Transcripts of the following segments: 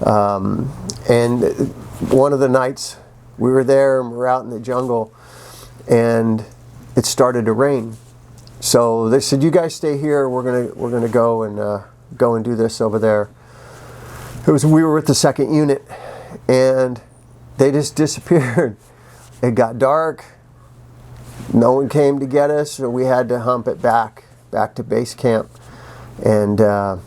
And one of the nights we were there and we were out in the jungle, and it started to rain. So they said, "You guys stay here. We're gonna go and do this over there." We were with the 2nd unit, and they just disappeared. It got dark. No one came to get us, so we had to hump it back to base camp, and to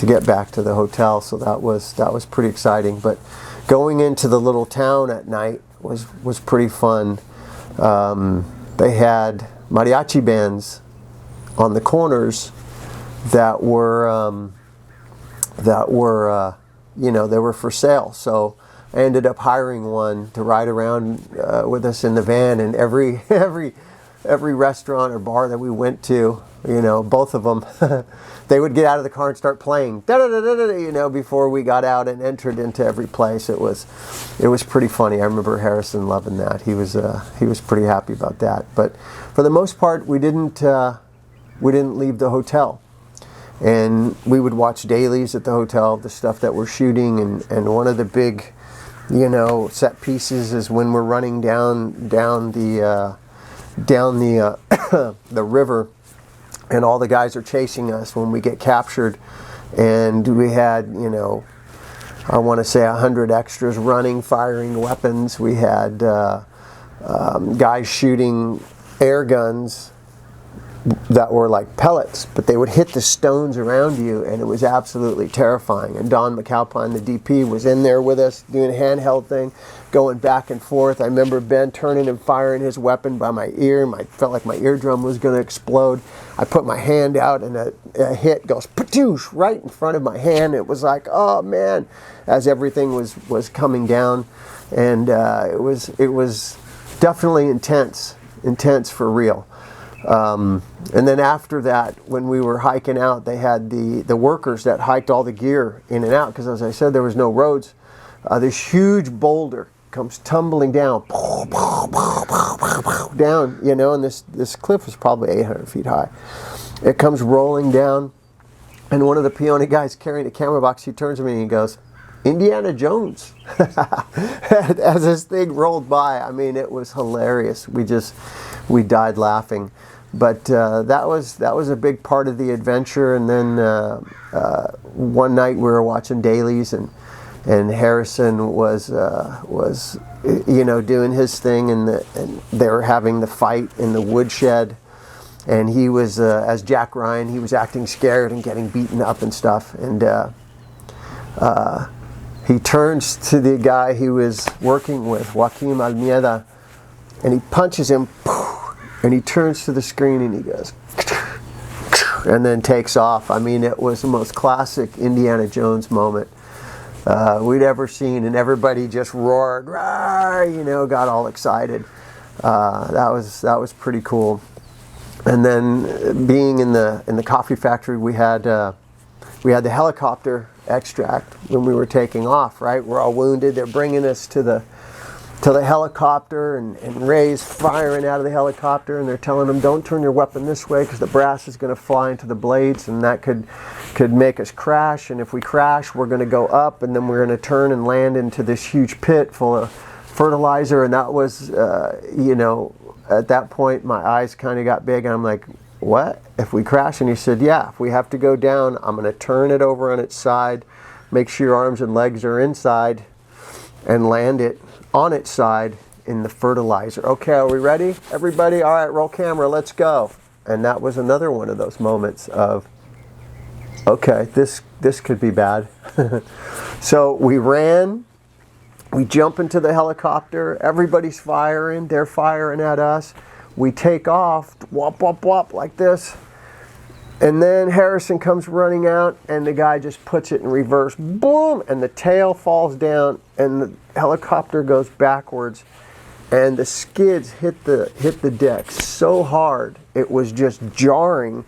get back to the hotel. So that was pretty exciting. But going into the little town at night was pretty fun. They had mariachi bands on the corners that were they were for sale. So I ended up hiring one to ride around with us in the van, and every restaurant or bar that we went to, both of them, they would get out of the car and start playing, before we got out and entered into every place. It was pretty funny. I remember Harrison loving that. He was pretty happy about that. But for the most part, we didn't leave the hotel. And we would watch dailies at the hotel, the stuff that we're shooting, and one of the big, set pieces is when we're running down the the river, and all the guys are chasing us when we get captured, and we had, I want to say 100 extras running, firing weapons. We had guys shooting air guns that were like pellets, but they would hit the stones around you, and it was absolutely terrifying. And Don McAlpine, the DP, was in there with us doing a handheld thing, going back and forth. I remember Ben turning and firing his weapon by my ear. I felt like my eardrum was going to explode. I put my hand out, and a hit goes patoosh right in front of my hand. It was like, oh man, as everything was coming down, and it was definitely intense for real. And then after that, when we were hiking out, they had the workers that hiked all the gear in and out, because as I said, there was no roads. This huge boulder comes tumbling down, and this cliff was probably 800 feet high. It comes rolling down, and one of the Peony guys carrying a camera box, he turns to me and he goes, "Indiana Jones." As this thing rolled by, I mean, it was hilarious. We died laughing. But that was a big part of the adventure. And then one night we were watching dailies, and Harrison was doing his thing, and they were having the fight in the woodshed, and he was as Jack Ryan, he was acting scared and getting beaten up and stuff, and he turns to the guy he was working with, Joaquim Almeida, and he punches him, and he turns to the screen and he goes, and then takes off. I mean, it was the most classic Indiana Jones moment we'd ever seen, and everybody just roared, "Rawr," got all excited. That was pretty cool. And then being in the coffee factory, we had the helicopter extract when we were taking off. Right, we're all wounded. They're bringing us to the helicopter, and Ray's firing out of the helicopter, and they're telling them, "Don't turn your weapon this way because the brass is going to fly into the blades, and that could make us crash. And if we crash, we're going to go up, and then we're going to turn and land into this huge pit full of fertilizer." And that was, at that point, my eyes kind of got big, and I'm like, "What? If we crash?" And he said, "Yeah, if we have to go down, I'm going to turn it over on its side, make sure your arms and legs are inside, and land it on its side in the fertilizer. Okay, are we ready, everybody? All right, roll camera, let's go." And that was another one of those moments of, okay, this could be bad. So we ran, we jump into the helicopter, everybody's firing, they're firing at us. We take off, whop, whop, whop, like this. And then Harrison comes running out, and the guy just puts it in reverse, boom, and the tail falls down, and the helicopter goes backwards, and the skids hit the deck so hard it was just jarring,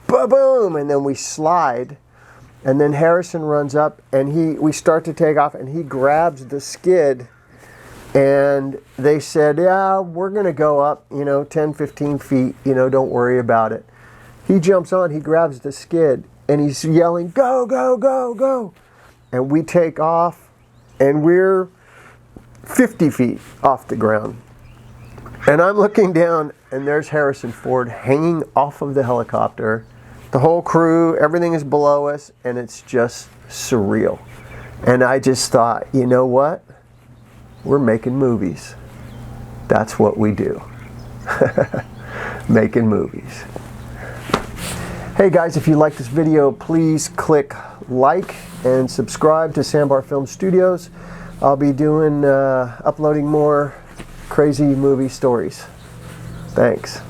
boom, and then we slide, and then Harrison runs up, and we start to take off, and he grabs the skid, and they said, "Yeah, we're gonna go up, 10, 15 feet, don't worry about it." He jumps on, he grabs the skid, and he's yelling, "Go, go, go, go." and we take off, and we're 50 feet off the ground. And I'm looking down, and there's Harrison Ford hanging off of the helicopter. The whole crew, everything is below us, and it's just surreal. And I just thought, you know what? We're making movies. That's what we do. Making movies. Hey guys, if you like this video, please click like and subscribe to Sandbar Film Studios. I'll be uploading more crazy movie stories. Thanks.